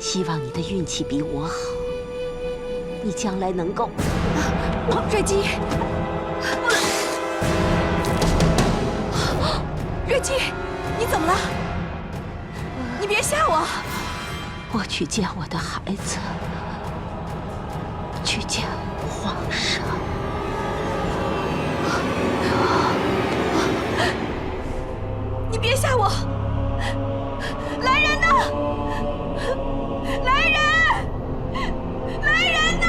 希望你的运气比我好，你将来能够……瑞姬，瑞姬，你怎么了？你别吓我！我去见我的孩子，去见皇上。你别吓我！来人呐！来人！来人呐！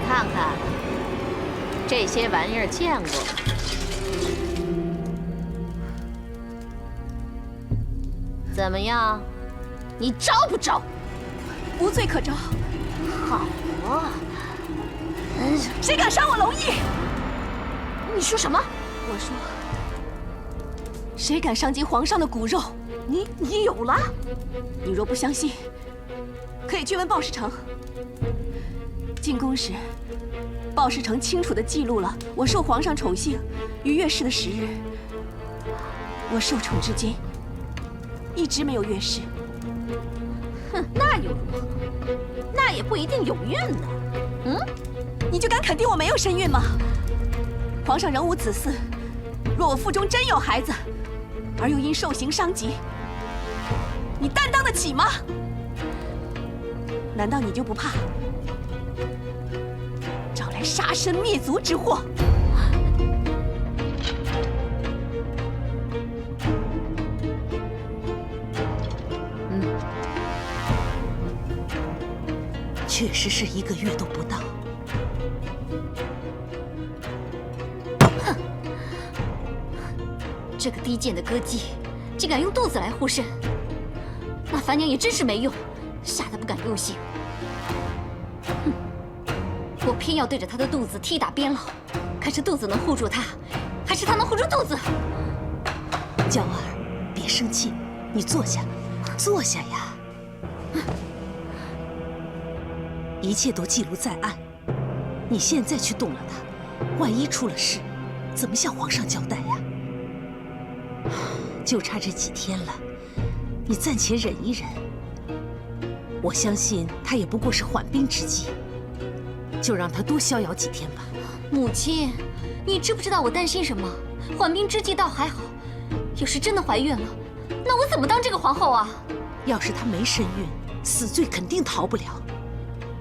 看看，这些玩意儿见过。怎么样？你招不招？无罪可招。好啊！谁敢伤我龙翼？你说什么？我说，谁敢伤及皇上的骨肉？你有了？你若不相信，可以去问鲍世成。进宫时，鲍世成清楚地记录了我受皇上宠幸与月事的时日。我受宠至今，一直没有月事。哼，那又如何？那也不一定有孕呢。嗯，你就敢肯定我没有身孕吗？皇上仍无子嗣，若我腹中真有孩子，而又因受刑伤及，你担当得起吗？难道你就不怕招来杀身灭族之祸？确实是1个月都不到。哼，这个低贱的歌姬，竟敢用肚子来护身，那樊娘也真是没用，吓得不敢用刑。哼，我偏要对着她的肚子踢打鞭烙，看是肚子能护住她，还是她能护住肚子。娇儿，别生气，你坐下，坐下呀。一切都记录在案，你现在去动了他，万一出了事，怎么向皇上交代呀？就差这几天了，你暂且忍一忍。我相信他也不过是缓兵之计，就让他多逍遥几天吧。母亲，你知不知道我担心什么？缓兵之计倒还好，要是真的怀孕了，那我怎么当这个皇后啊？要是她没身孕，死罪肯定逃不了。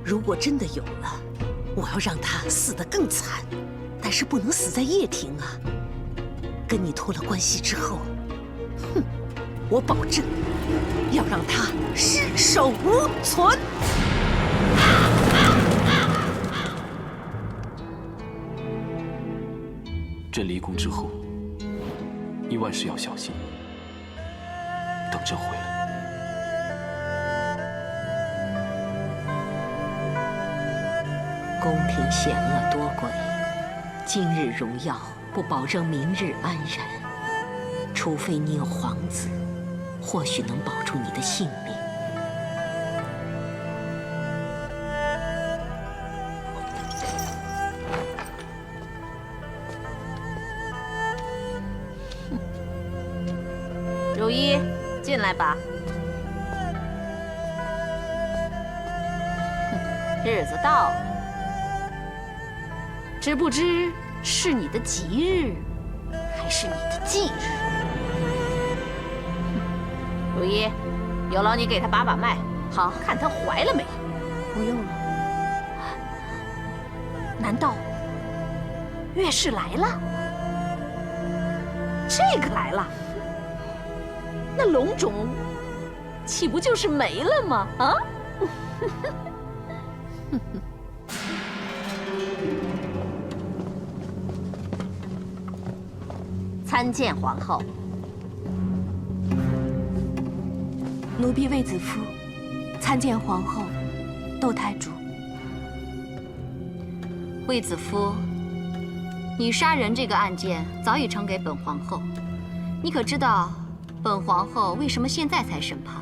如果真的有了，我要让她死得更惨，但是不能死在掖庭啊！跟你脱了关系之后，哼，我保证要让她尸首无存。朕离宫之后，你万事要小心。等朕回来。宫廷险恶多诡，今日荣耀不保证明日安然。除非你有皇子，或许能保住你的性命。如一，进来吧。日子到了。只不知是你的吉日，还是你的忌日？如一，有劳你给他把把脉，好，看她怀了没。不用了。难道月氏来了？这个来了，那龙种岂不就是没了吗？啊？参见皇后。奴婢卫子夫参见皇后、窦太主。卫子夫，你杀人这个案件早已呈给本皇后，你可知道本皇后为什么现在才审判？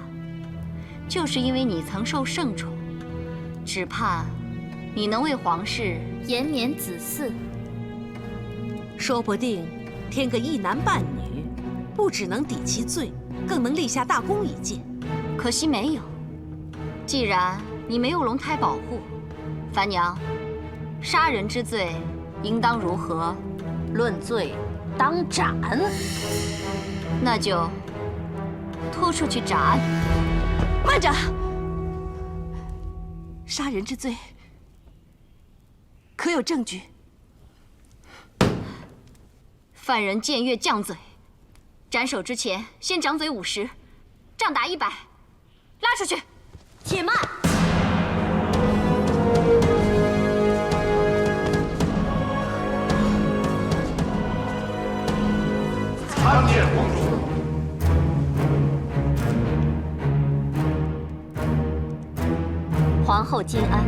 就是因为你曾受圣宠，只盼你能为皇室延年子嗣。说不定添个一男半女，不只能抵其罪，更能立下大功一件。可惜没有。既然你没有龙胎保护，樊娘，杀人之罪应当如何？论罪，当斩。那就拖出去斩。慢着！杀人之罪，可有证据？犯人僭越犟嘴，斩首之前先掌嘴50，杖打100，拉出去。且慢！参见皇主。皇后金安，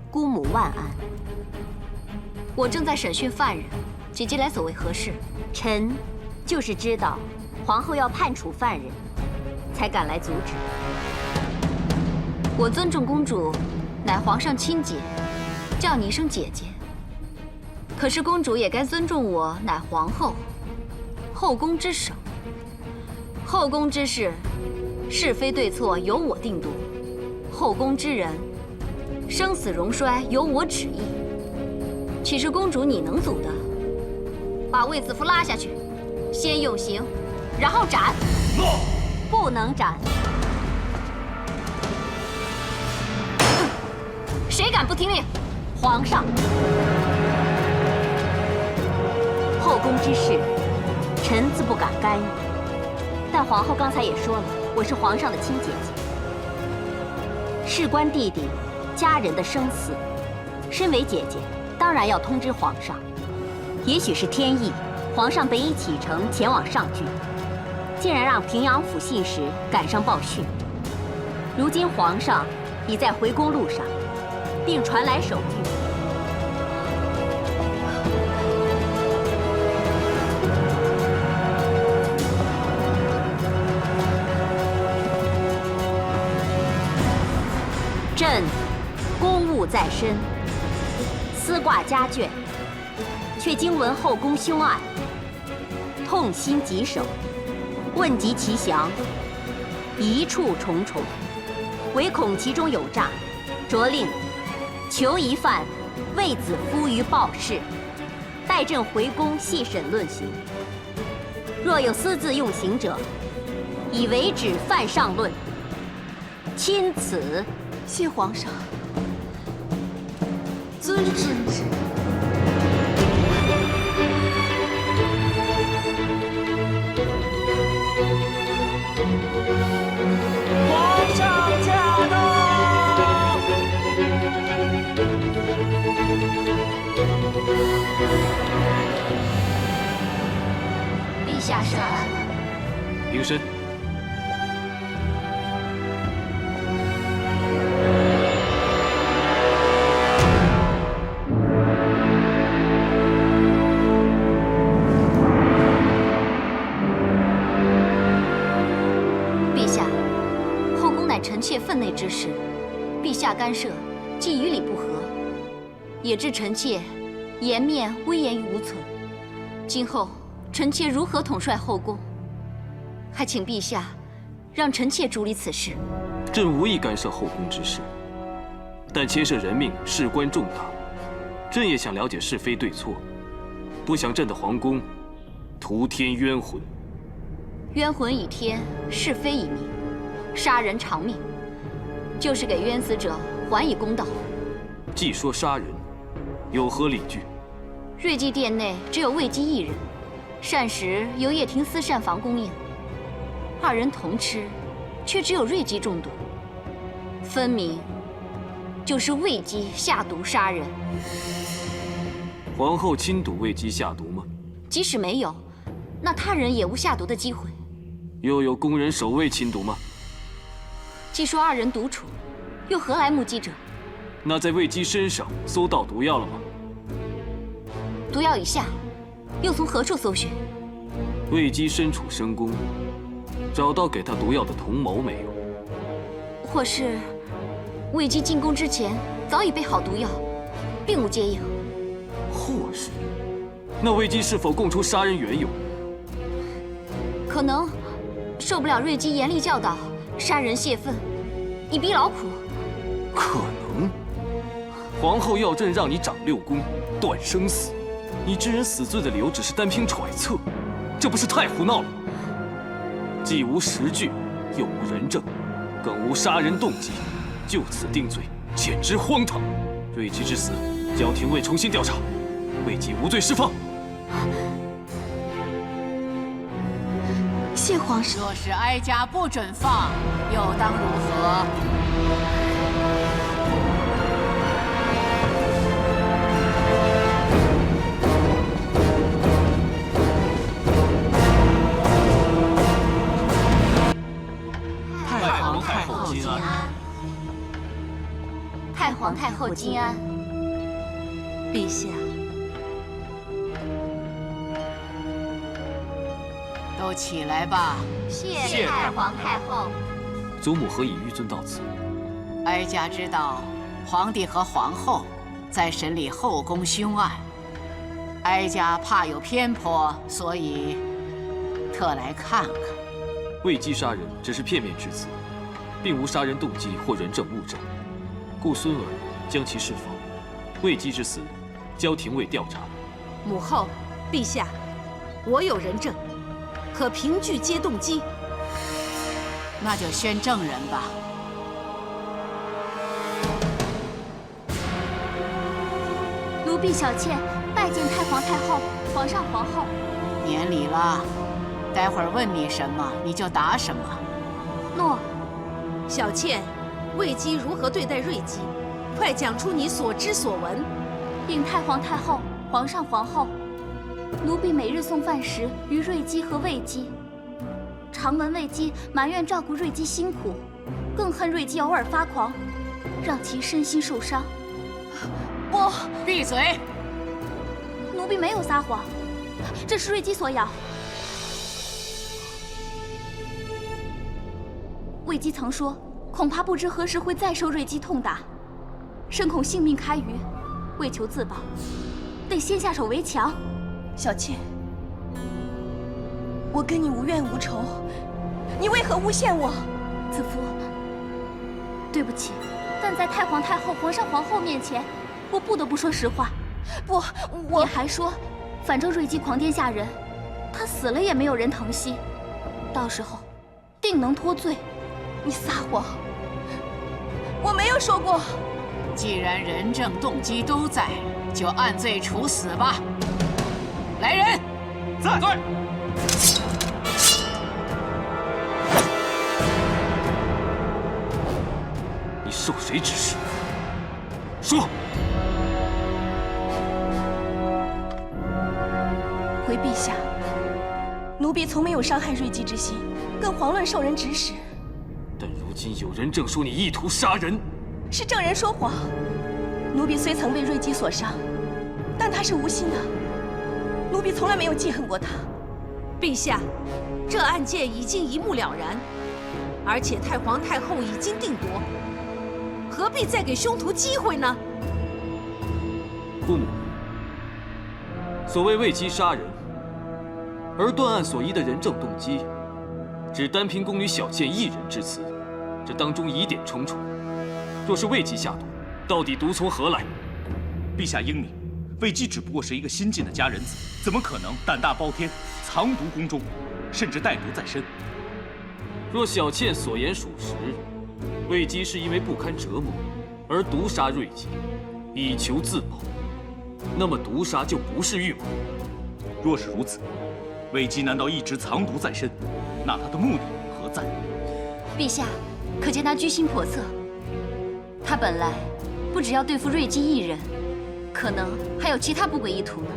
姑母万安。我正在审讯犯人，姐姐来所为何事？臣就是知道皇后要判处犯人，才赶来阻止。我尊重公主，乃皇上亲姐，叫你一声姐姐。可是公主也该尊重我，乃皇后，后宫之首。后宫之事，是非对错由我定夺；后宫之人，生死荣衰由我旨意。岂是公主你能阻的？把卫子夫拉下去，先用刑，然后斩。诺。不能斩。谁敢不听令？皇上，后宫之事，臣自不敢干预。但皇后刚才也说了，我是皇上的亲姐姐，事关弟弟家人的生死，身为姐姐，当然要通知皇上。也许是天意，皇上本已启程前往上郡，竟然让平阳府信使赶上报讯。如今皇上已在回宫路上，并传来手谕。朕公务在身，丝挂家眷，却经闻后宫凶案，痛心疾首，问及其详，疑处重重，唯恐其中有诈，着令囚疑犯卫子夫于报室，待朕回宫细审论刑。若有私自用刑者，以为止犯上论。钦此。谢皇上，遵旨。皇上驾到！陛下圣安。平身。臣妾分内之事，陛下干涉，既与理不合，也致臣妾颜面威严于无存。今后臣妾如何统帅后宫？还请陛下让臣妾主理此事。朕无意干涉后宫之事，但牵涉人命，事关重大，朕也想了解是非对错，不想朕的皇宫徒添冤魂。冤魂已天，是非已明。杀人偿命，就是给冤死者还以公道。既说杀人，有何理据？瑞姬殿内只有魏姬一人，膳食由叶庭私膳房供应，二人同吃，却只有瑞姬中毒，分明就是魏姬下毒杀人。皇后亲睹魏姬下毒吗？即使没有，那他人也无下毒的机会。又有宫人守卫亲睹吗？既说二人独处，又何来目击者？那在魏姬身上搜到毒药了吗？毒药已下，又从何处搜寻？魏姬身处深宫，找到给她毒药的铜矛没有？或是魏姬进宫之前早已备好毒药，并无接应？或是，那魏姬是否供出杀人缘由？可能受不了瑞姬严厉教导，杀人泄愤，以逼劳苦。可能。皇后要朕让你掌6宫，断生死，你知人死罪的理由只是单凭揣测，这不是太胡闹了吗？既无实据，又无人证，更无杀人动机，就此定罪，简直荒唐。瑞姬之死，交廷尉重新调查，魏姬无罪释放。谢皇上。若是哀家不准放，又当如何？太皇太后金安。太皇太后金安。陛下，都起来吧。谢太皇太后。祖母何以纡尊到此？哀家知道皇帝和皇后在审理后宫凶案，哀家怕有偏颇，所以特来看看。魏姬杀人只是片面之词，并无杀人动机或人证物证，故孙儿将其释放。魏姬之死，交廷尉调查。母后，陛下，我有人证，可凭据皆动机。那就宣证人吧。奴婢小倩拜见太皇太后、皇上皇后。免礼了，待会儿问你什么你就答什么。诺。小倩，魏姬如何对待瑞姬？快讲出你所知所闻。禀太皇太后、皇上皇后，奴婢每日送饭食于瑞姬和魏姬，常闻魏姬埋怨照顾瑞姬辛苦，更恨瑞姬偶尔发狂，让其身心受伤。不，闭嘴！奴婢没有撒谎，这是瑞姬所养。魏姬曾说，恐怕不知何时会再受瑞姬痛打，深恐性命堪虞，为求自保，得先下手为强。小倩，我跟你无怨无仇，你为何诬陷我？子夫，对不起，但在太皇太后、皇上皇后面前，我不得不说实话。不，我……你还说，反正瑞姬狂癫吓人，她死了也没有人疼惜，到时候定能脱罪。你撒谎！我没有说过。既然人证动机都在，就按罪处死吧。来人，在。你受谁指示？说。回陛下，奴婢从没有伤害瑞姬之心，更遑论受人指使。但如今有人证说你意图杀人，是证人说谎。奴婢虽曾被瑞姬所伤，但她是无心的，奴婢从来没有记恨过她。陛下，这案件已经一目了然，而且太皇太后已经定夺，何必再给凶徒机会呢？父母，所谓魏姬杀人，而断案所依的人证动机，只单凭宫女小倩一人之词，这当中疑点重重。若是魏姬下毒，到底毒从何来？陛下英明，魏姬只不过是一个新晋的佳人子，怎么可能胆大包天，藏毒宫中，甚至带毒在身？若小倩所言属实，魏姬是因为不堪折磨而毒杀瑞姬，以求自保，那么毒杀就不是预谋。若是如此，魏姬难道一直藏毒在身？那他的目的何在？陛下，可见他居心叵测。他本来不只要对付瑞姬一人，可能还有其他不轨意图呢。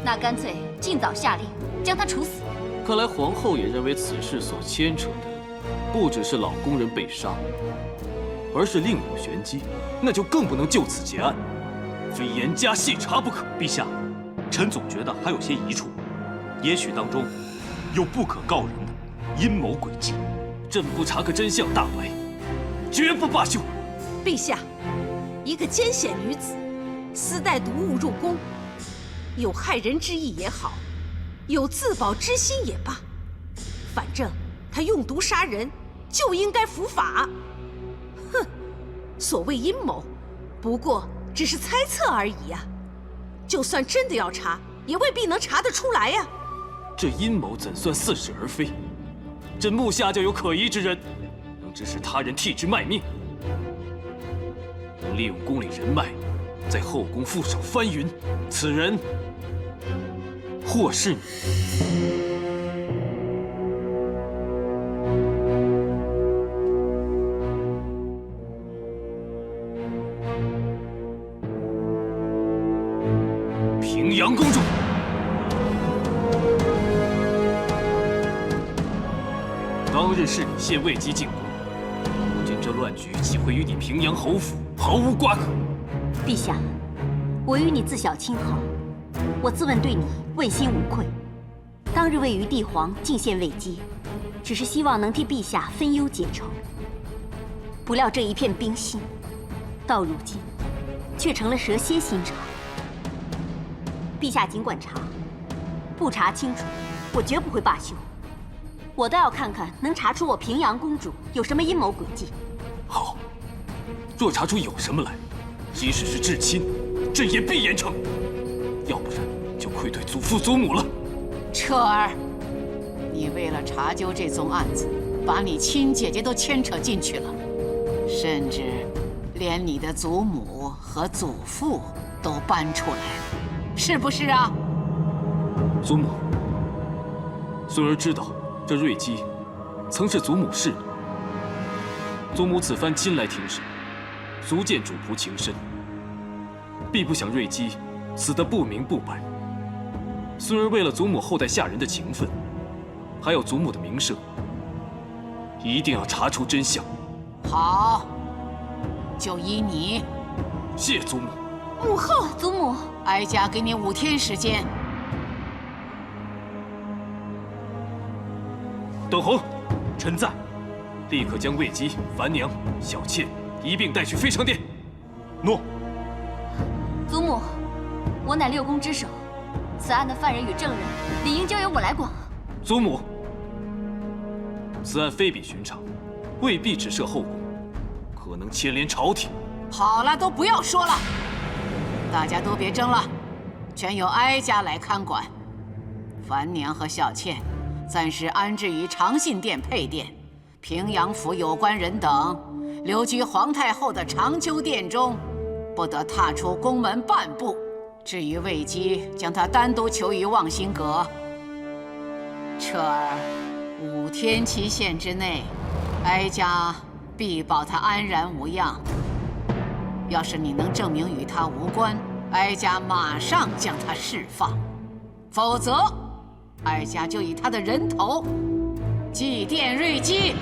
那干脆尽早下令将他处死。看来皇后也认为此事所牵扯的不只是老宫人被杀，而是另有玄机，那就更不能就此结案，非严加细查不可。陛下，臣总觉得还有些疑处，也许当中有不可告人的阴谋诡计。朕不查个真相大白，绝不罢休。陛下，一个奸险女子私带毒物入宫，有害人之意也好，有自保之心也罢，反正她用毒杀人就应该伏法。哼，所谓阴谋，不过只是猜测而已呀。就算真的要查，也未必能查得出来呀。这阴谋怎算似是而非？朕目下就有可疑之人，能指使他人替之卖命，能利用宫里人脉，在后宫附手翻云。此人，或是你。平阳公主。当日是你献魏姬进宫，如今这乱局岂会与你平阳侯府毫无瓜葛？陛下，我与你自小亲好，我自问对你问心无愧。当日为于帝皇进献魏姬，只是希望能替陛下分忧解愁。不料这一片冰心，到如今却成了蛇蝎心肠。陛下尽管查，不查清楚，我绝不会罢休。我倒要看看能查出我平阳公主有什么阴谋诡计。好，若查出有什么来，即使是至亲，朕也必严惩。要不然就愧对祖父祖母了。彻儿，你为了查究这宗案子，把你亲姐姐都牵扯进去了，甚至连你的祖母和祖父都搬出来了，是不是啊？祖母，孙儿知道。这瑞姬曾是祖母侍女，祖母此番亲来听审，足见主仆情深，必不想瑞姬死得不明不白。孙儿为了祖母后代下人的情分，还有祖母的名声，一定要查出真相。好，就依你。谢祖母。母后，祖母，哀家给你5天时间。等候，臣在。立刻将魏姬、樊娘、小妾一并带去非常殿。诺。祖母，我乃6宫之首，此案的犯人与证人理应交由我来管。祖母，此案非比寻常，未必只涉后宫，可能牵连朝廷。好了，都不要说了，大家都别争了，全由哀家来看管。樊娘和小妾暂时安置于长信殿配殿，平阳府有关人等留居皇太后的长秋殿中，不得踏出宫门半步。至于魏姬，将她单独囚于望星阁。彻儿，5天期限之内，哀家必保她安然无恙。要是你能证明与她无关，哀家马上将她释放；否则，哀家就以他的人头祭奠瑞姬。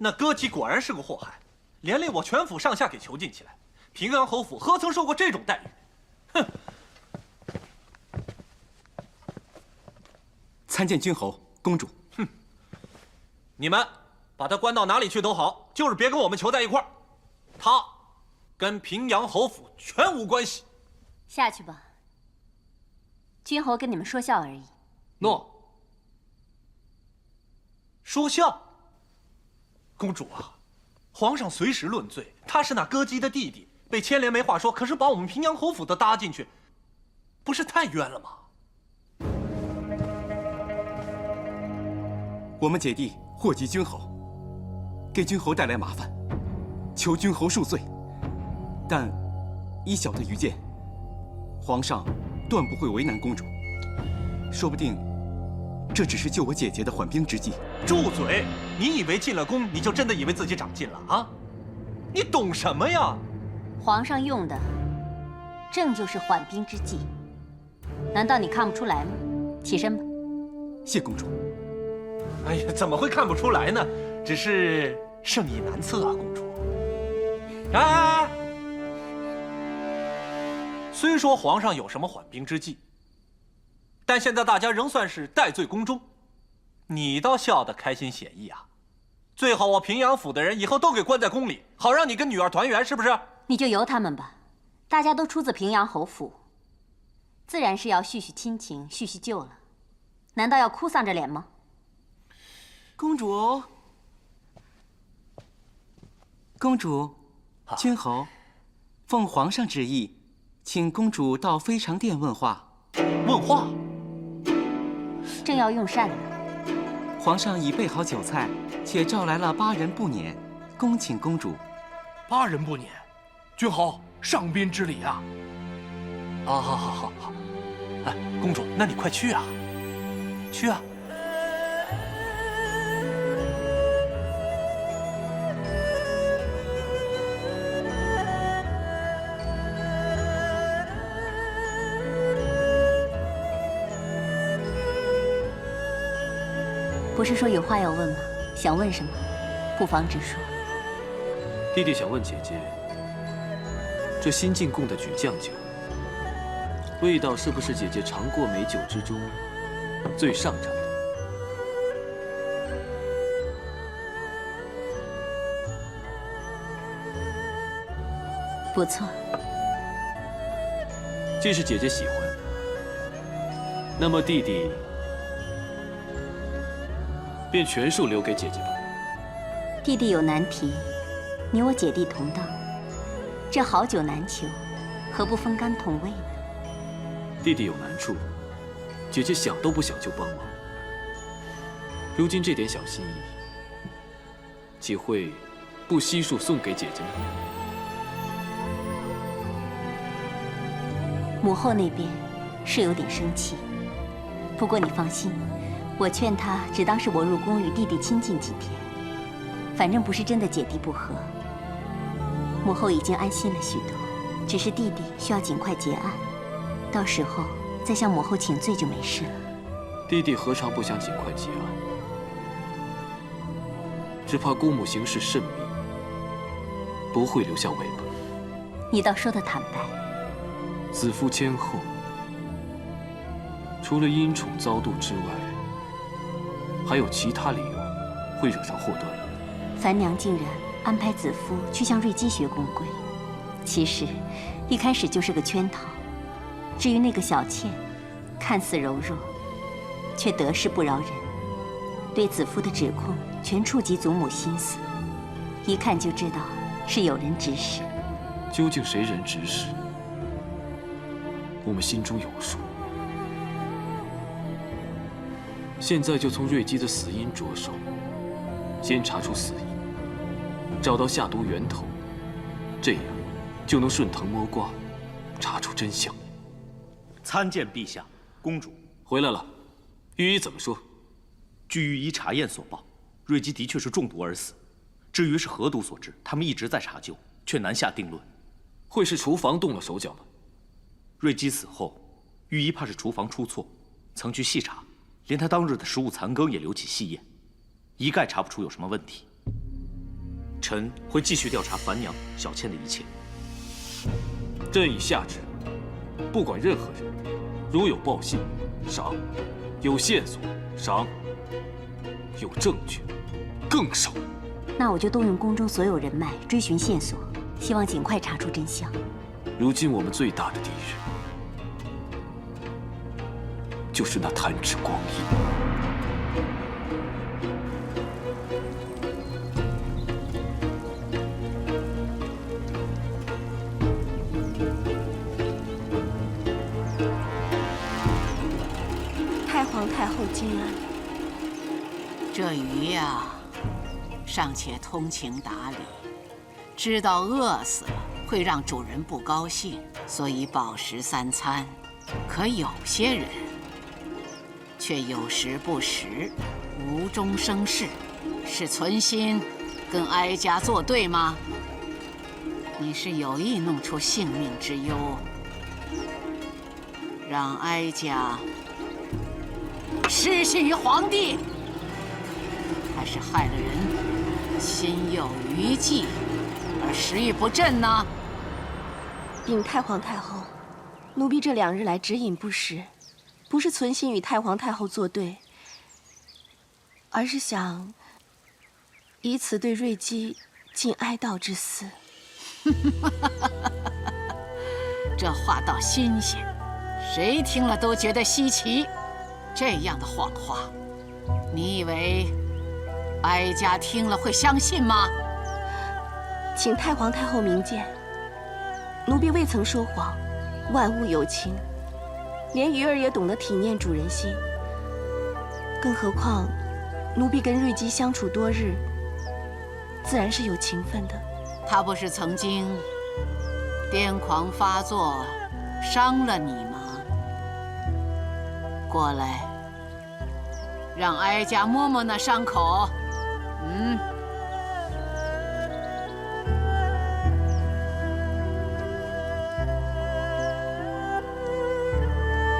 那歌姬果然是个祸害，连累我全府上下给囚禁起来。平阳侯府何曾受过这种待遇？哼！参见君侯、公主。哼！你们把他关到哪里去都好，就是别跟我们囚在一块儿。他跟平阳侯府全无关系。下去吧，君侯跟你们说笑而已。诺。说笑？公主啊，皇上随时论罪，他是那歌姬的弟弟，被牵连没话说，可是把我们平阳侯府都搭进去，不是太冤了吗？我们姐弟祸及君侯，给君侯带来麻烦，求君侯恕罪。但依小的愚见，皇上断不会为难公主。说不定，这只是救我姐姐的缓兵之计。住嘴！你以为进了宫，你就真的以为自己长进了啊？你懂什么呀？皇上用的正就是缓兵之计，难道你看不出来吗？起身吧。谢公主。哎呀，怎么会看不出来呢？只是圣意难测啊，公主。哎！虽说皇上有什么缓兵之计，但现在大家仍算是戴罪宫中，你倒笑得开心显逸啊！最好我平阳府的人以后都给关在宫里，好让你跟女儿团圆，是不是？你就由他们吧，大家都出自平阳侯府，自然是要叙叙亲情、叙叙旧了。难道要哭丧着脸吗？公主，公主，君侯，奉皇上旨意，请公主到飞常殿问话。问话？正要用膳呢。皇上已备好酒菜，且召来了8人不撵，恭请公主。8人不撵，君侯上宾之礼啊！好。哎，公主，那你快去啊，去啊！不是说有话要问吗？想问什么，不妨直说。弟弟想问姐姐，这新进贡的举酱酒，味道是不是姐姐尝过美酒之中最上乘的？不错。既是姐姐喜欢，那么弟弟便全数留给姐姐吧。弟弟有难题，你我姐弟同当，这好酒难求，何不分甘同味呢？弟弟有难处，姐姐想都不想就帮忙。如今这点小心意，岂会不悉数送给姐姐呢？母后那边是有点生气，不过你放心，我劝她只当是我入宫与弟弟亲近几天，反正不是真的姐弟不和。母后已经安心了许多，只是弟弟需要尽快结案，到时候再向母后请罪就没事了。弟弟何尝不想尽快结案？只怕姑母行事慎密，不会留下尾巴。你倒说得坦白。子夫谦厚，除了因宠遭妒之外，还有其他理由会惹上祸端。樊娘竟然安排子夫去向瑞姬学宫规，其实一开始就是个圈套。至于那个小倩，看似柔弱，却得势不饶人，对子夫的指控全触及祖母心思，一看就知道是有人指使。究竟谁人指使？我们心中有数。现在就从瑞姬的死因着手，先查出死因，找到下毒源头，这样就能顺藤摸瓜，查出真相。参见陛下，公主回来了。御医怎么说？据御医查验所报，瑞姬的确是中毒而死。至于是何毒所致，他们一直在查究，却难下定论。会是厨房动了手脚吗？瑞姬死后，御医怕是厨房出错，曾去细查，连他当日的食物残羹也留起细验，一概查不出有什么问题。臣会继续调查樊娘、小倩的一切。朕已下旨，不管任何人，如有报信，赏；有线索，赏；有证据，更赏。那我就动用宫中所有人脉追寻线索，希望尽快查出真相。如今我们最大的敌人，就是那弹指光阴。太皇太后金安，这鱼呀，尚且通情达理，知道饿死了会让主人不高兴，所以饱食3餐。可有些人却有时不食，无中生事，是存心跟哀家作对吗？你是有意弄出性命之忧，让哀家失信于皇帝，还是害了人心有余悸而食欲不振呢？禀太皇太后，奴婢这2日来只饮不食，不是存心与太皇太后作对，而是想以此对瑞姬尽哀悼之思。这话倒新鲜，谁听了都觉得稀奇。这样的谎话，你以为哀家听了会相信吗？请太皇太后明鉴，奴婢未曾说谎，万物有情，连鱼儿也懂得体念主人心。更何况，奴婢跟瑞姬相处多日，自然是有情分的。他不是曾经癫狂发作，伤了你吗？过来，让哀家摸摸那伤口。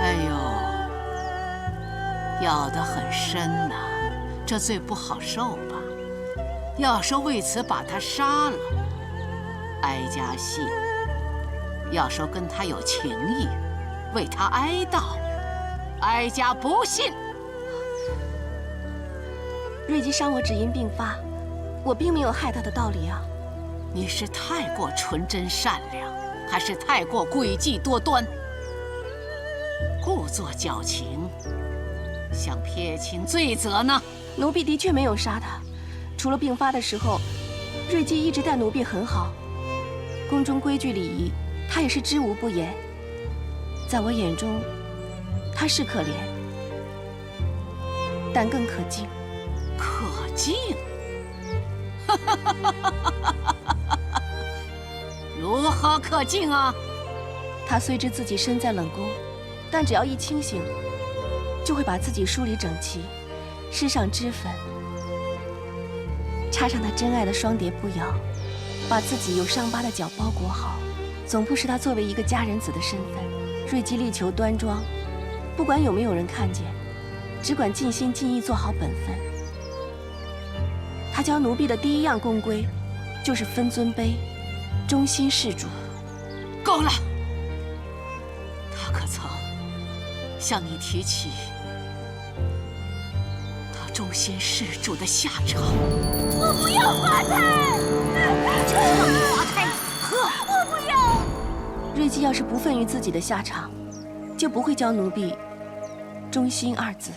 哎呦，咬得很深呐，这罪不好受吧？要说为此把他杀了，哀家信；要说跟他有情谊，为他哀悼，哀家不信。瑞姬伤我只因病发，我并没有害她的道理啊。你是太过纯真善良，还是太过诡计多端？故作矫情，想撇清罪责呢？奴婢的确没有杀她，除了病发的时候，瑞姬一直待奴婢很好，宫中规矩礼仪，她也是知无不言。在我眼中，她是可怜，但更可敬。可敬？如何可敬啊？她虽知自己身在冷宫，但只要一清醒，就会把自己梳理整齐，施上脂粉，插上她真爱的双蝶步摇，把自己有伤疤的脚包裹好，总不失她作为一个佳人子的身份。瑞姬力求端庄，不管有没有人看见，只管尽心尽意做好本分。她教奴婢的第一样宫规，就是分尊卑，忠心事主。够了！他可曾向你提起他忠心事主的下场？我不要滑胎！就让你滑胎！我不要！瑞姬要是不忿于自己的下场，就不会教奴婢忠心2字。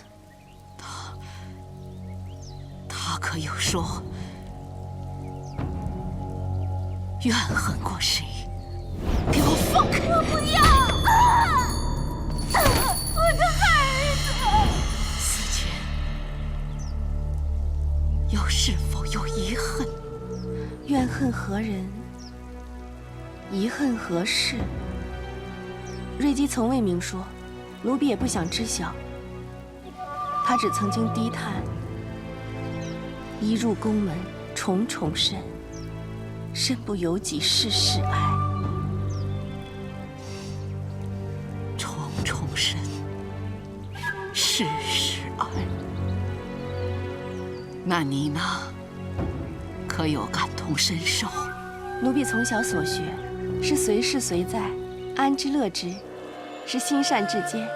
他可有说怨恨过谁？给我放开！我不要！我的孩子！死前又是否有遗恨？怨恨何人？遗恨何事？瑞姬从未明说，奴婢也不想知晓。她只曾经低叹：一入宫门重重深，身不由己事事哀。重重深，事事哀。那你呢？可有感同身受？奴婢从小所学，是随事随在，安之乐之，是心善至坚，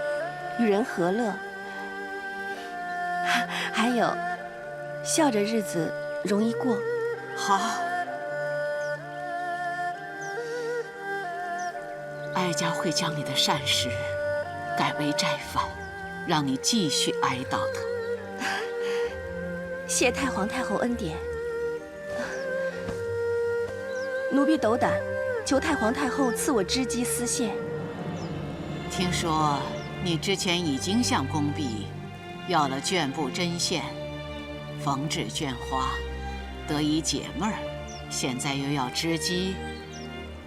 与人和乐。还有，笑着日子容易过。好，哀家会将你的善事改为斋饭，让你继续哀悼他。谢太皇太后恩典。奴婢斗胆，求太皇太后赐我织机丝线。听说你之前已经向宫婢要了绢布针线，缝制绢花，得以解闷儿，现在又要织机。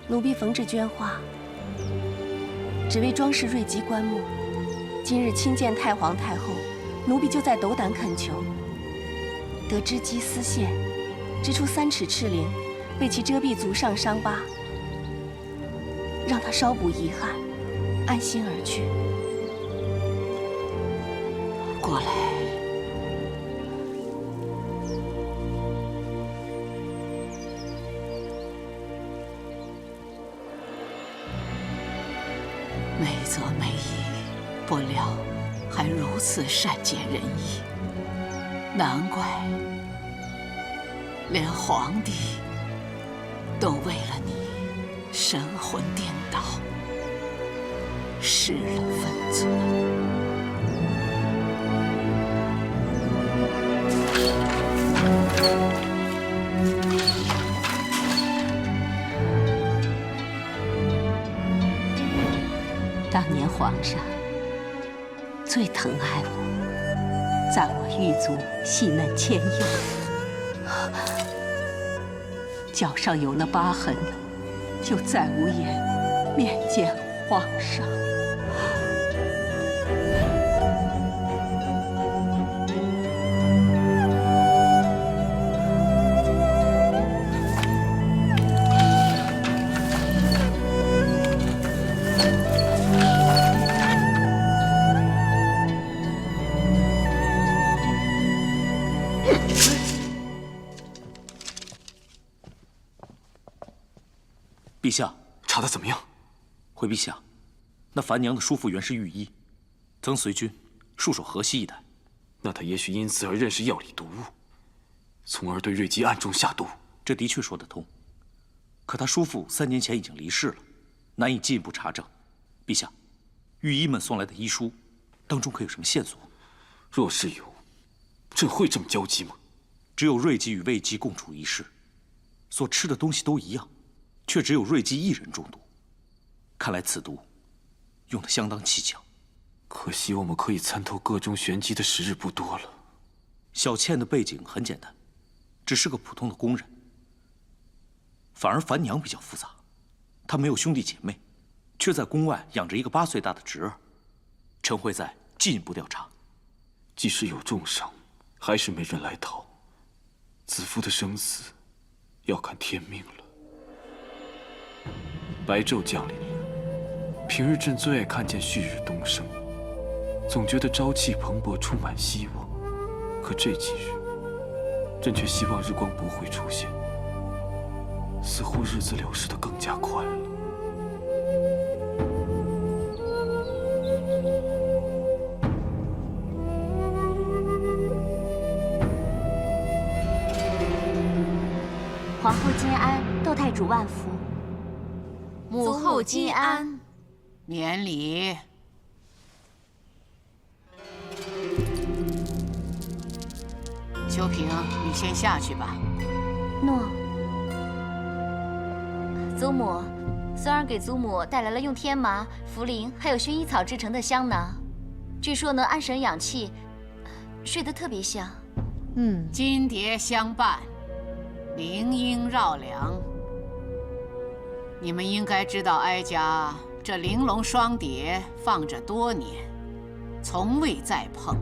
奴婢缝制绢花，只为装饰瑞吉棺木。今日亲见太皇太后，奴婢就在斗胆恳求，得织机丝线，织出3尺赤绫，为其遮蔽足上伤疤，让他稍补遗憾，安心而去。过来。美则美矣，不料还如此善解人意，难怪连皇帝都为了你神魂颠倒，失了分寸。当年皇上最疼爱我，在我狱卒细嫩纤幼，脚上有了疤痕，就再无颜面见皇上。陛下，查得怎么样？回陛下，那樊娘的叔父原是御医，曾随军戍守河西一带。那他也许因此而认识药理毒物，从而对瑞吉暗中下毒。这的确说得通。可他叔父3年前已经离世了，难以进一步查证。陛下，御医们送来的医书当中可有什么线索？若是有，朕会这么焦急吗？只有瑞吉与魏姬共处一室，所吃的东西都一样，却只有瑞姬一人中毒。看来此毒用得相当蹊跷。可惜我们可以参透个中玄机的时日不多了。小倩的背景很简单，只是个普通的工人。反而樊娘比较复杂，她没有兄弟姐妹，却在宫外养着一个8岁大的侄儿。臣会再进一步调查。即使有重伤，还是没人来讨。子夫的生死要看天命了。白昼降临了，平日朕最爱看见旭日东升，总觉得朝气蓬勃，充满希望。可这几日，朕却希望日光不会出现，似乎日子流逝得更加快了。皇后金安，窦太主万福。母后金安，免礼。秋萍，你先下去吧。诺。祖母，孙儿给祖母带来了用天麻、茯苓还有薰衣草制成的香囊，据说能安神养气，睡得特别香。金蝶相伴，铃音绕梁。你们应该知道，哀家这玲珑双蝶放着多年，从未再碰，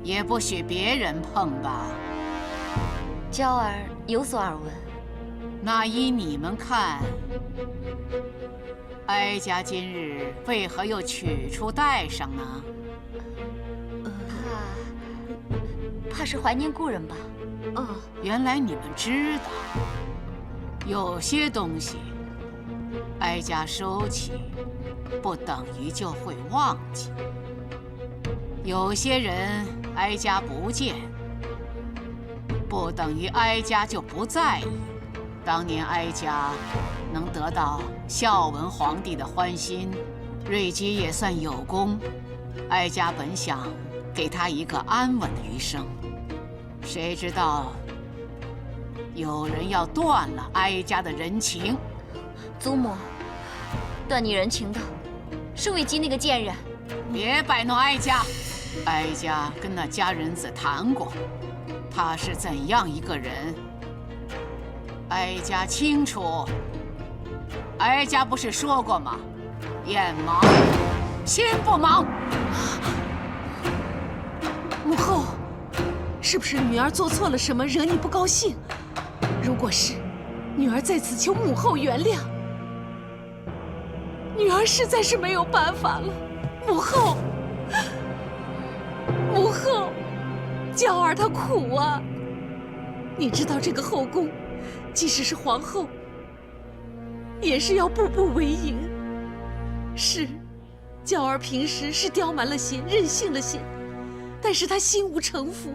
也不许别人碰吧。娇儿有所耳闻。那依你们看，哀家今日为何又取出带上呢？怕是怀念故人吧？原来你们知道，有些东西，哀家收起，不等于就会忘记；有些人，哀家不见，不等于哀家就不在意。当年哀家能得到孝文皇帝的欢心，瑞姬也算有功。哀家本想给他一个安稳的余生，谁知道有人要断了哀家的人情。祖母，断你人情的是魏姬那个贱人。别摆弄哀家，哀家跟那佳人子谈过，他是怎样一个人，哀家清楚。哀家不是说过吗？眼盲，心不盲。母后，是不是女儿做错了什么，惹你不高兴？如果是，女儿在此求母后原谅。女儿实在是没有办法了，母后，母后，娇儿她苦啊。你知道这个后宫，即使是皇后，也是要步步为营。是，娇儿平时是刁蛮了些，任性了些，但是她心无城府。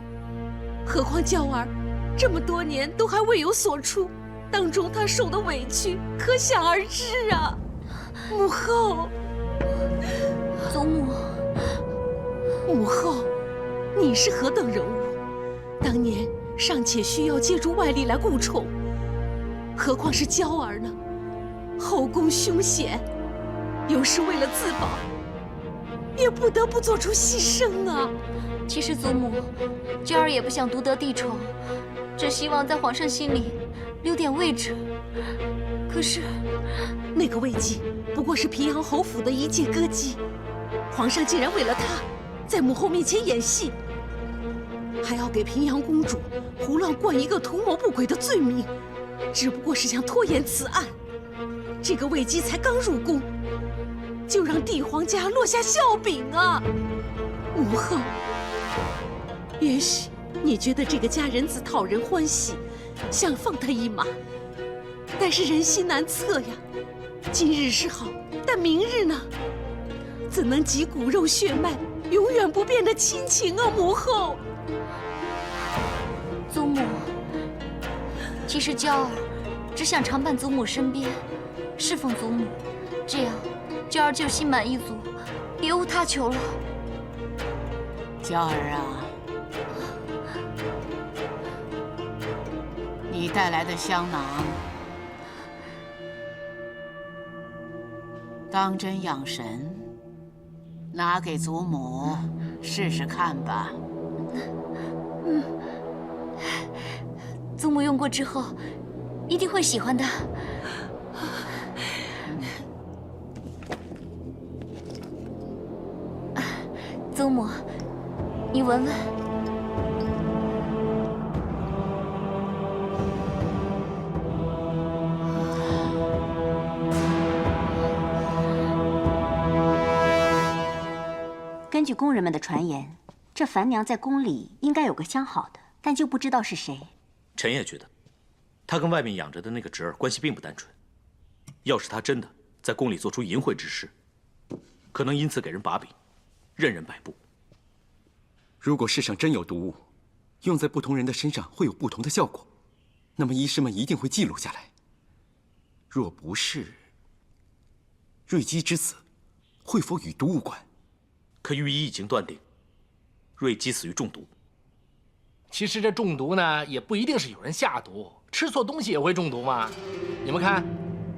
何况娇儿这么多年都还未有所出，当中她受的委屈可想而知啊。母后，祖母，母后，你是何等人物？当年尚且需要借助外力来顾宠，何况是娇儿呢？后宫凶险，有时为了自保，也不得不做出牺牲啊。其实祖母，娇儿也不想独得帝宠，只希望在皇上心里留点位置。可是，那个魏姬不过是平阳侯府的一介歌姬，皇上竟然为了她，在母后面前演戏，还要给平阳公主胡乱冠一个图谋不轨的罪名，只不过是想拖延此案。这个魏姬才刚入宫，就让帝皇家落下笑柄啊！母后，也许你觉得这个佳人子讨人欢喜，想放她一马，但是人心难测呀。今日是好，但明日呢？怎能及骨肉血脉永远不变的亲情啊，母后！祖母，其实娇儿只想常伴祖母身边，侍奉祖母，这样娇儿就心满意足，别无他求了。娇儿啊，你带来的香囊，当真养神，拿给祖母试试看吧。祖母用过之后，一定会喜欢的。祖母，你闻闻。根据宫人们的传言，这樊娘在宫里应该有个相好的，但就不知道是谁。臣也觉得，她跟外面养着的那个侄儿关系并不单纯。要是她真的在宫里做出淫秽之事，可能因此给人把柄，任人摆布。如果世上真有毒物，用在不同人的身上会有不同的效果，那么医师们一定会记录下来。若不是，瑞姬之死会否与毒无关？可御医已经断定，瑞姬死于中毒。其实这中毒呢，也不一定是有人下毒，吃错东西也会中毒嘛。你们看，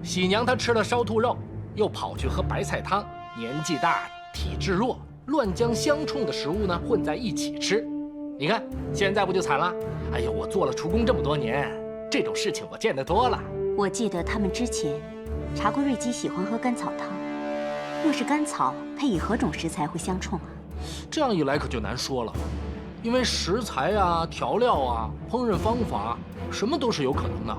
喜娘她吃了烧兔肉，又跑去喝白菜汤，年纪大，体质弱，乱将相冲的食物呢混在一起吃。你看现在不就惨了？哎呀，我做了厨工这么多年，这种事情我见得多了。我记得他们之前查过瑞姬喜欢喝甘草汤，若是甘草配以何种食材会相冲啊？这样一来可就难说了，因为食材啊、调料啊、烹饪方法，什么都是有可能的。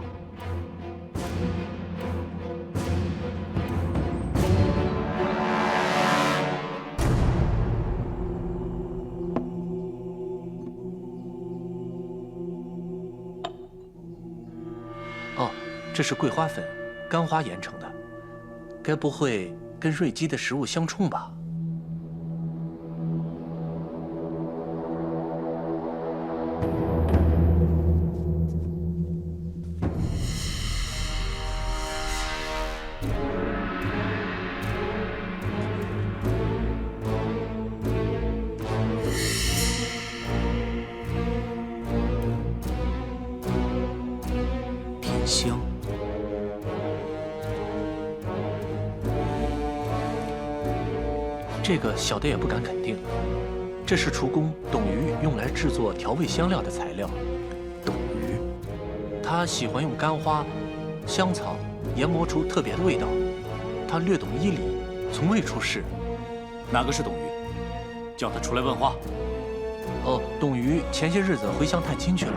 哦，这是桂花粉，干花研成的，该不会跟瑞姬的食物相冲吧？香，这个小的也不敢肯定。这是厨工董鱼用来制作调味香料的材料。董鱼，他喜欢用干花、香草研磨出特别的味道。他略懂医理，从未出仕。哪个是董鱼？叫他出来问话。哦，董鱼前些日子回乡探亲去了。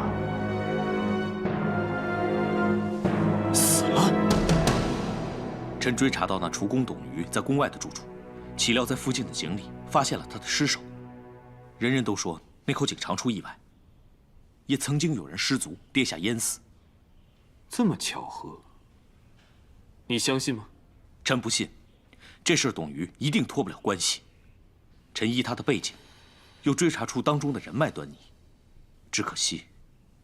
死了。臣追查到那厨工董鱼在宫外的住处，岂料在附近的井里发现了他的尸首。人人都说那口井常出意外，也曾经有人失足跌下淹死。这么巧合，你相信吗？臣不信，这事董鱼一定脱不了关系。臣依他的背景，又追查出当中的人脉端倪，只可惜，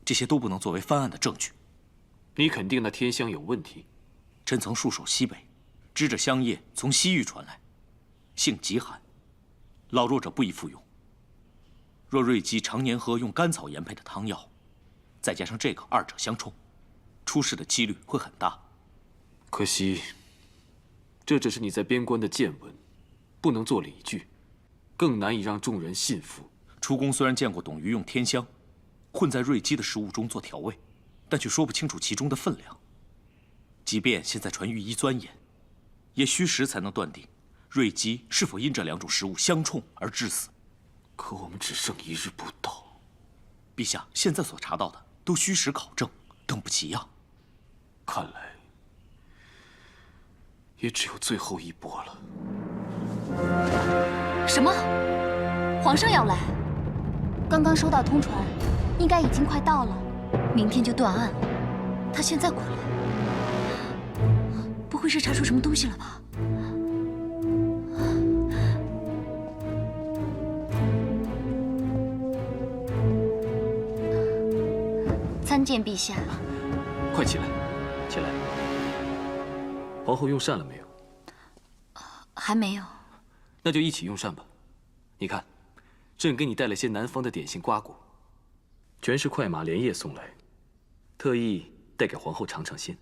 这些都不能作为翻案的证据。你肯定那天香有问题？臣曾戍守西北，知这香液从西域传来，性极寒，老弱者不宜服用。若瑞姬常年喝用甘草研配的汤药，再加上这个二者相冲，出事的几率会很大。可惜，这只是你在边关的见闻，不能做理据，更难以让众人信服。厨工虽然见过董鱼用天香混在瑞姬的食物中做调味，但却说不清楚其中的分量。即便现在传御医钻研，也需时才能断定瑞姬是否因这两种食物相冲而致死。可我们只剩1日不到。陛下，现在所查到的都需时考证，等不及呀。看来也只有最后一搏了。什么？皇上要来？刚刚收到通传，应该已经快到了，明天就断案了。他现在过来，不会是查出什么东西了吧？参见陛下。快起来，起来。皇后用膳了没有？还没有。那就一起用膳吧。你看，朕给你带了些南方的点心瓜果，全是快马连夜送来，特意带给皇后尝尝鲜。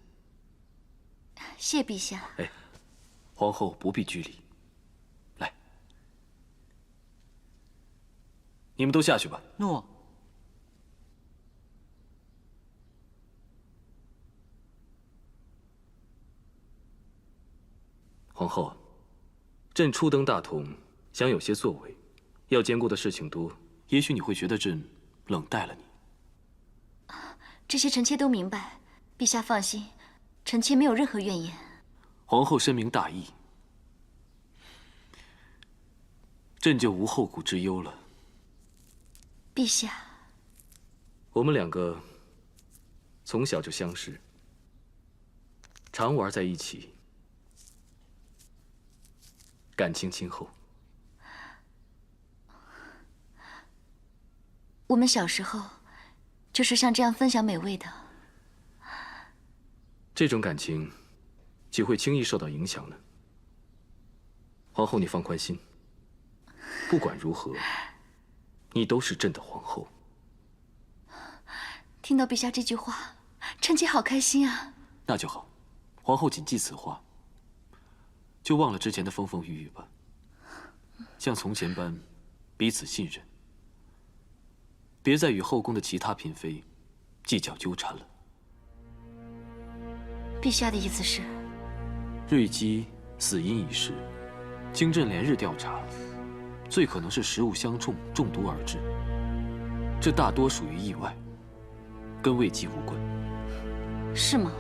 谢陛下。哎，皇后不必拘礼。来，你们都下去吧。诺。皇后，朕初登大同，想有些作为，要兼顾的事情多，也许你会觉得朕冷待了你。这些臣妾都明白，陛下放心，臣妾没有任何怨言。皇后深明大义，朕就无后顾之忧了。陛下，我们两个从小就相识，常玩在一起。感情亲厚。我们小时候就是像这样分享美味的。这种感情岂会轻易受到影响呢？皇后，你放宽心，不管如何，你都是朕的皇后。听到陛下这句话，臣妾好开心啊！那就好，皇后谨记此话。就忘了之前的风风雨雨吧，像从前般彼此信任，别再与后宫的其他嫔妃计较纠缠了。陛下的意思是，瑞姬死因一事，经朕连日调查，最可能是食物相冲中毒而致，这大多属于意外，跟魏姬无关。是吗？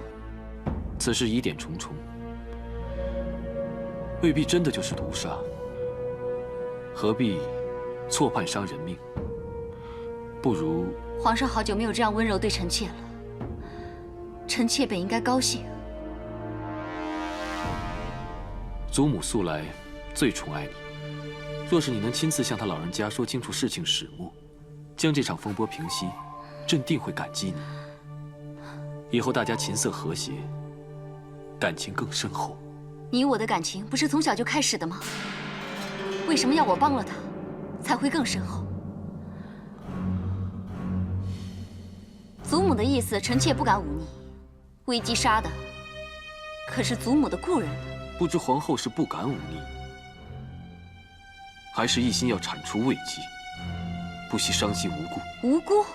此事疑点重重。未必真的就是毒杀，何必错判伤人命？不如皇上好久没有这样温柔对臣妾了，臣妾本应该高兴。祖母素来最宠爱你，若是你能亲自向他老人家说清楚事情始末，将这场风波平息，朕定会感激你。以后大家琴瑟和谐，感情更深厚。你我的感情不是从小就开始的吗？为什么要我帮了他，才会更深厚？祖母的意思，臣妾不敢忤逆。魏姬杀的可是祖母的故人。不知皇后是不敢忤逆，还是一心要铲除魏姬？不惜伤及无辜。无辜？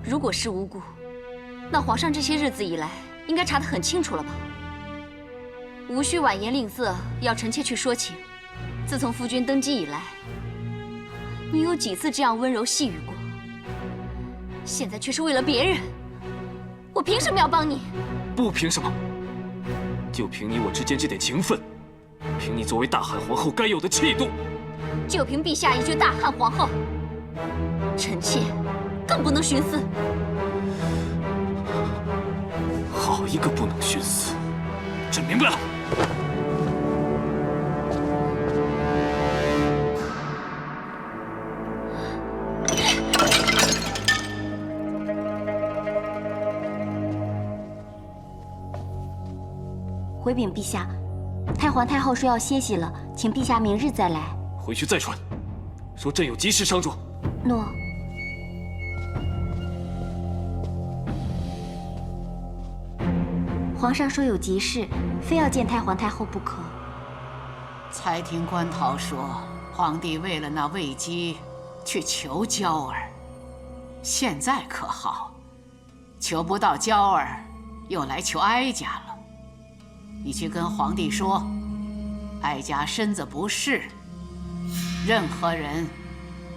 如果是无辜，那皇上这些日子以来应该查得很清楚了吧？无需婉言吝啬，要臣妾去说情。自从夫君登基以来，你有几次这样温柔细语过？现在却是为了别人，我凭什么要帮你？不凭什么，就凭你我之间这点情分，凭你作为大汉皇后该有的气度，就凭陛下一句大汉皇后，臣妾更不能徇私。好一个不能徇私！朕明白了。回禀陛下，太皇太后说要歇息了，请陛下明日再来。回去再传，说朕有急事商状。诺。皇上说有急事，非要见太皇太后不可。才听官陶说，皇帝为了那魏姬去求娇儿，现在可好？求不到娇儿，又来求哀家了。你去跟皇帝说，哀家身子不适，任何人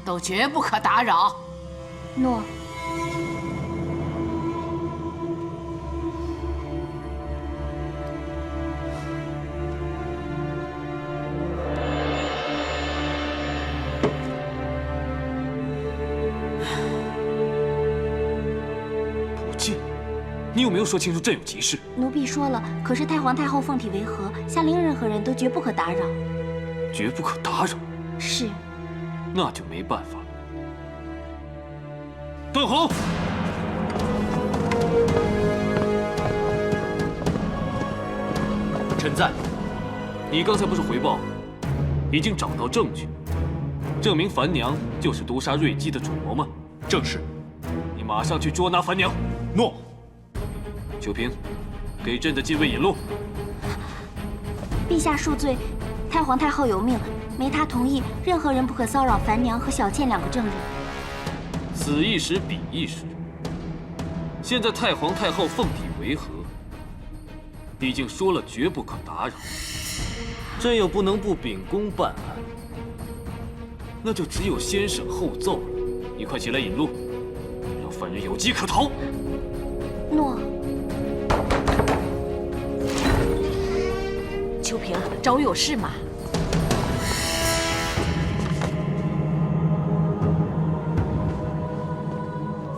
都绝不可打扰。诺。你有没有说清楚朕有急事？奴婢说了，可是太皇太后凤体为和，下令任何人都绝不可打扰。绝不可打扰。是。那就没办法了。段宏，臣在。你刚才不是回报，已经找到证据，证明樊娘就是毒杀瑞姬的主谋吗？正是。你马上去捉拿樊娘。诺。秋萍，给朕的禁卫引路。陛下恕罪，太皇太后有命，没她同意，任何人不可骚扰樊娘和小倩两个证人。此一时彼一时。现在太皇太后凤体为和，毕竟说了绝不可打扰，朕又不能不秉公办案，那就只有先审后奏了。你快起来引路，让犯人有机可逃。诺。秋萍，找我有事吗？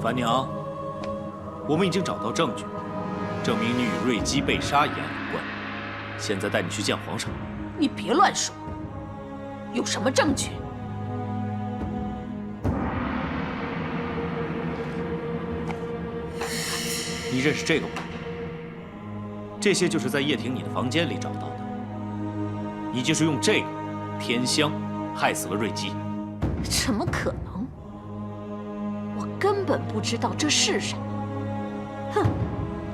樊娘，我们已经找到证据，证明你与瑞姬被杀一案有关。现在带你去见皇上。你别乱说，有什么证据？你认识这个吗？这些就是在叶婷你的房间里找到的。你就是用这个天香害死了瑞姬。怎么可能？我根本不知道这是什么。哼，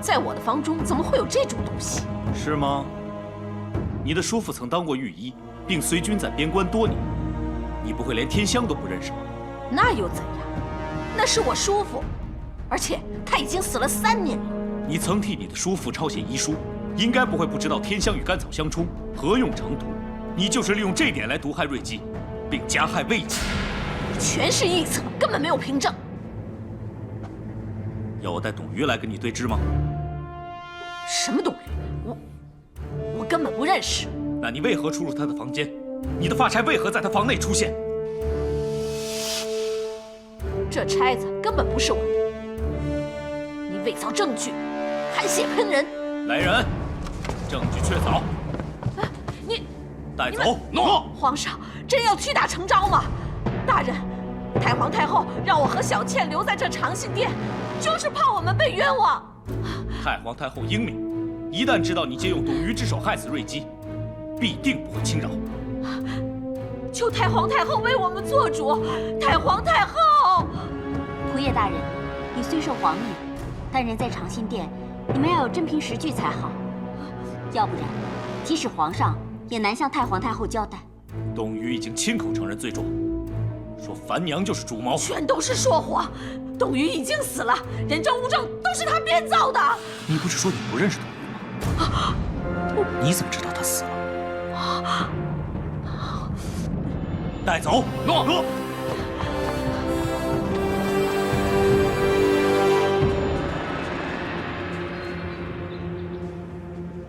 在我的房中怎么会有这种东西？是吗？你的叔父曾当过御医，并随军在边关多年，你不会连天香都不认识吗？那又怎样？那是我叔父，而且他已经死了3年了。你曾替你的叔父抄写遗书，应该不会不知道天香与甘草相冲，合用成毒。你就是利用这点来毒害瑞姬，并加害魏姬。全是臆测，根本没有凭证。要我带董瑜来跟你对质吗？什么董瑜？我根本不认识。那你为何出入他的房间？你的发钗为何在他房内出现？这钗子根本不是我的。你伪造证据，含血喷人。来人，证据确凿。你带走。诺。皇上真要屈打成招吗？大人，太皇太后让我和小倩留在这长信殿，就是怕我们被冤枉。太皇太后英明，一旦知道你借用董瑜之手害死瑞姬，必定不会轻饶。求太皇太后为我们做主。太皇太后，仆射大人，你虽受皇命，但人在长信殿，你们要有真凭实据才好，要不然，即使皇上也难向太皇太后交代。董瑜已经亲口承认罪状，说樊娘就是主谋，全都是说谎。董瑜已经死了，人证物证都是他编造的。你不是说你不认识董瑜吗？你怎么知道他死了？带走！诺。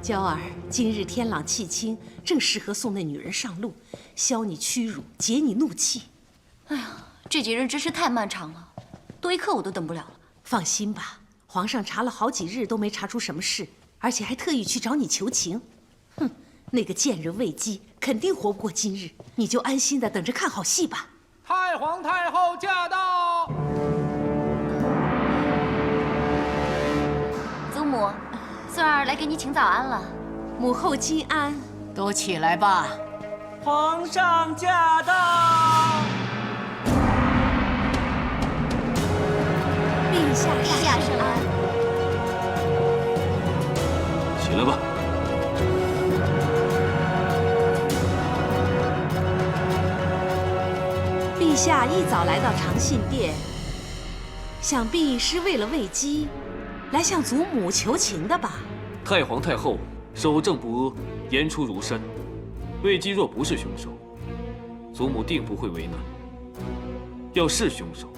娇儿，今日天朗气清，正适合送那女人上路，消你屈辱，解你怒气。哎呀，这几日真是太漫长了，多一刻我都等不了了。放心吧，皇上查了好几日都没查出什么事，而且还特意去找你求情。哼，那个贱人魏姬肯定活不过今日，你就安心的等着看好戏吧。太皇太后驾到！祖母，孙儿来给你请早安了。母后金安。都起来吧。皇上驾到！陛下圣安。起来吧。陛下一早来到长信殿，想必是为了魏姬来向祖母求情的吧？太皇太后守正不阿，言出如山。魏姬若不是凶手，祖母定不会为难；要是凶手，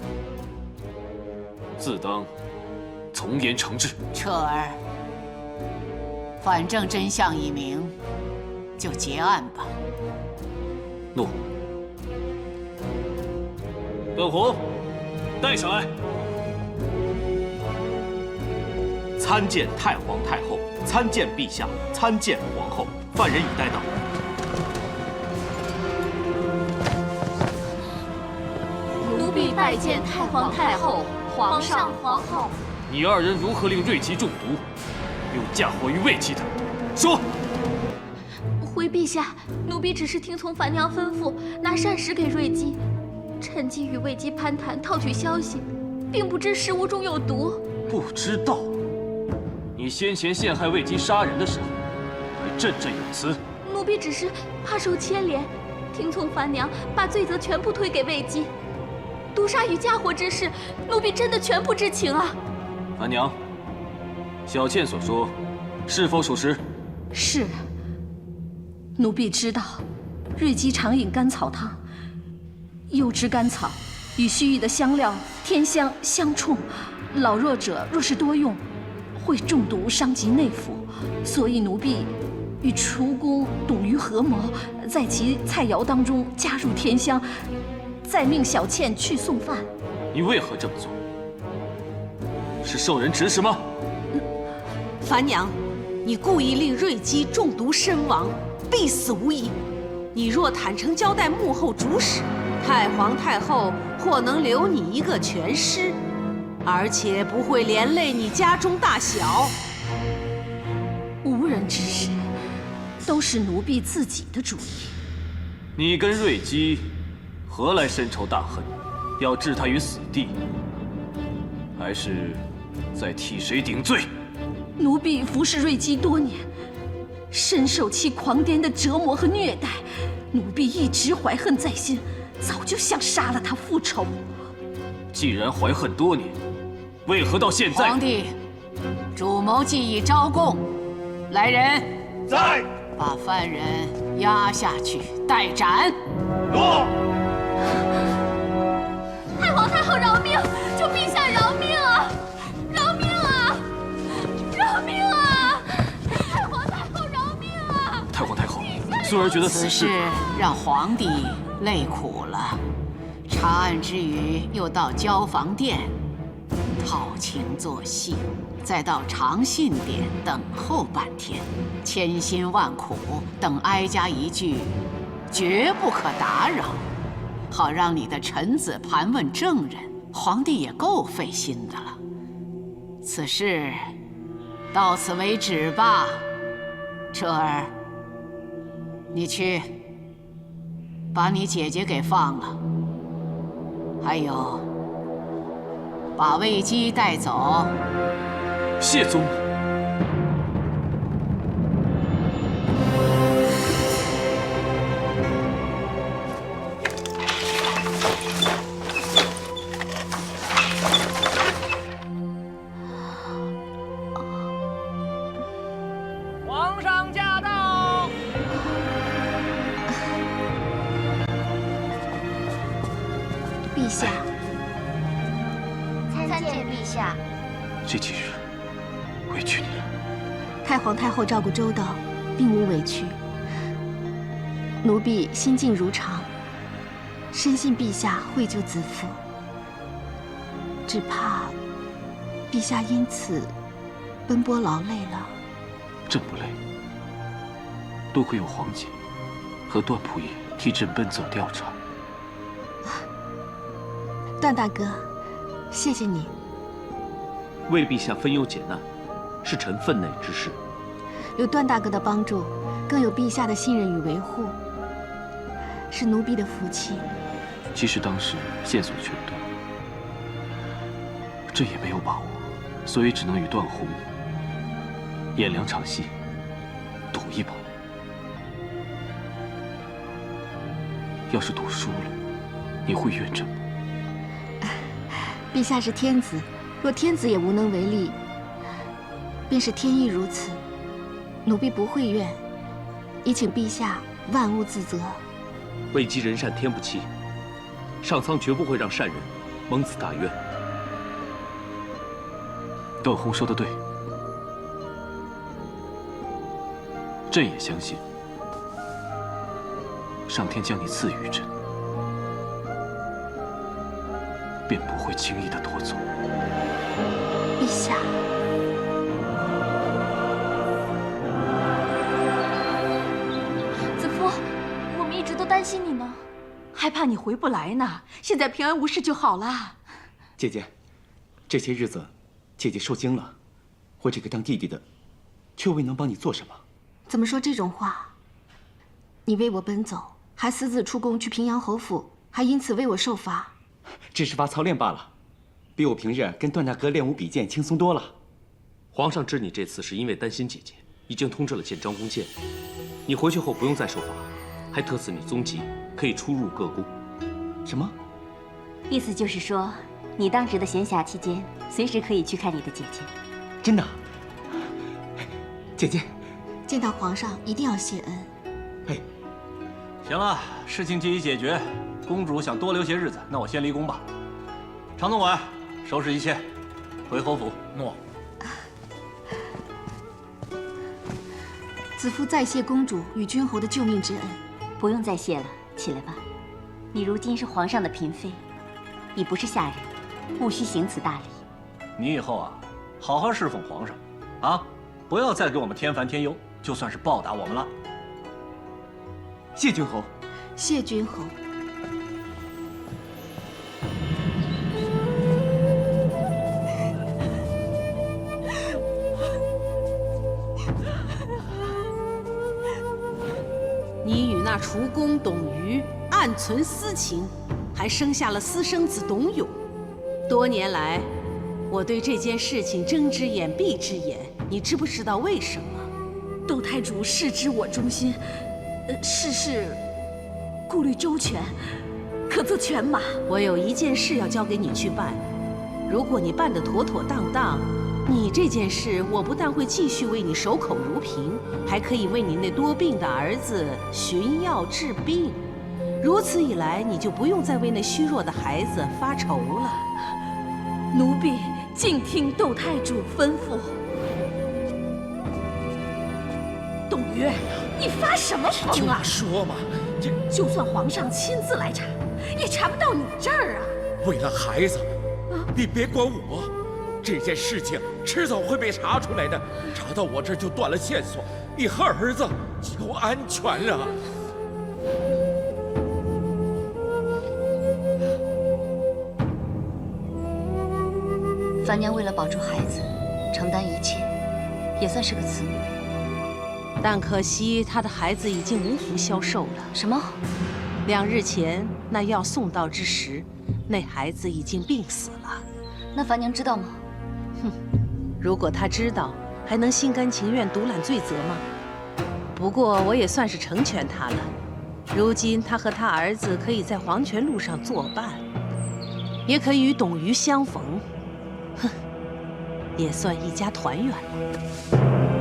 自当从严惩治。彻儿，反正真相已明，就结案吧。诺。本红，带上来。参见太皇太后，参见陛下，参见皇后。犯人已带到。奴婢拜见太皇太后、皇上、皇后。你二人如何令瑞姬中毒，又嫁祸于魏姬的？说。回陛下，奴婢只是听从樊娘吩咐，拿膳食给瑞姬，趁机与魏姬攀谈，套取消息，并不知食物中有毒。不知道？你先前陷害魏姬杀人的时候，还振振有词。奴婢只是怕受牵连，听从樊娘，把罪责全部推给魏姬。毒杀与嫁祸之事，奴婢真的全不知情啊！樊娘，小倩所说，是否属实？是。奴婢知道，瑞姬常饮甘草汤，柚枝甘草与须臾的香料天香相冲，老弱者若是多用，会中毒伤及内腑，所以奴婢与厨工董瑜合谋，在其菜肴当中加入天香，再命小倩去送饭。你为何这么做？是受人指使吗？樊娘，你故意令瑞姬中毒身亡，必死无疑。你若坦诚交代幕后主使，太皇太后或能留你一个全尸，而且不会连累你家中大小。无人指使，都是奴婢自己的主意。你跟瑞姬何来深仇大恨，要置她于死地？还是在替谁顶罪？奴婢服侍瑞姬多年，深受其狂癫的折磨和虐待，奴婢一直怀恨在心，早就想杀了她复仇。既然怀恨多年，为何到现在？皇帝，主谋既已招供，来人，在，把犯人押下去待斩。诺。太皇太后饶命！求陛下饶命啊！饶命啊！饶命啊！太皇太后饶命啊！太皇太后，孙儿觉得此事让皇帝累苦了。查案之余，又到交房殿套情做戏，再到长信殿等候半天，千辛万苦等哀家一句“绝不可打扰”，好让你的臣子盘问证人，皇帝也够费心的了。此事到此为止吧。彻儿，你去把你姐姐给放了，还有把魏姬带走。谢宗母。陛下。参见陛下。这几日委屈你了。太皇太后照顾周到，并无委屈。奴婢心静如常，深信陛下会救子父。只怕陛下因此奔波劳累了。朕不累，多亏有皇姐和段仆爷替朕奔走调查。段大哥，谢谢你。为陛下分忧解难，是臣分内之事。有段大哥的帮助，更有陛下的信任与维护，是奴婢的福气。其实当时线索全断，朕也没有把握，所以只能与段宏演2场戏，赌一把。要是赌输了，你会怨朕吗？陛下是天子，若天子也无能为力，便是天意如此。奴婢不会怨，亦请陛下万勿自责。位极人善天不欺，上苍绝不会让善人蒙此大冤。段宏说的对，朕也相信，上天将你赐予朕，便不会轻易的夺走。陛下，子夫，我们一直都担心你呢，害怕你回不来呢。现在平安无事就好了。姐姐，这些日子，姐姐受惊了，我这个当弟弟的，却未能帮你做什么。怎么说这种话？你为我奔走，还私自出宫去平阳侯府，还因此为我受罚。只是罚操练罢了，比我平日跟段大哥练武比剑轻松多了。皇上知你这次是因为担心姐姐，已经通知了建章宫剑，你回去后不用再受罚，还特赐你宗籍，可以出入各宫。什么？意思就是说，你当值的闲暇期间，随时可以去看你的姐姐。真的？姐姐，见到皇上一定要谢恩。哎，行了，事情既已解决，公主想多留些日子，那我先离宫吧。常总管，收拾一切，回侯府。诺。子夫再谢公主与君侯的救命之恩。不用再谢了，起来吧。你如今是皇上的嫔妃，已不是下人，务须行此大礼。你以后啊，好好侍奉皇上，啊，不要再给我们添烦添忧，就算是报答我们了。谢君侯。谢君侯。你与那厨工董瑜暗存私情，还生下了私生子董永。多年来，我对这件事情睁只眼闭只眼，你知不知道为什么？窦太主事知我忠心，事事顾虑周全，可责犬马。我有一件事要交给你去办，如果你办得妥妥当当，你这件事我不但会继续为你守口如瓶，还可以为你那多病的儿子寻药治病。如此一来，你就不用再为那虚弱的孩子发愁了。奴婢静听窦太主吩咐。董瑜，你发什么疯啊？说嘛，就算皇上亲自来查，也查不到你这儿啊！为了孩子，你别管我，这件事情迟早会被查出来的，查到我这儿就断了线索，你和儿子就安全了。樊娘为了保住孩子，承担一切，也算是个慈母。但可惜她的孩子已经无福消受了。什么？2日前那药送到之时，那孩子已经病死了。那樊娘知道吗？哼，如果她知道，还能心甘情愿独揽罪责吗？不过我也算是成全她了。如今她和她儿子可以在黄泉路上作伴，也可以与董瑜相逢。哼，也算一家团圆了。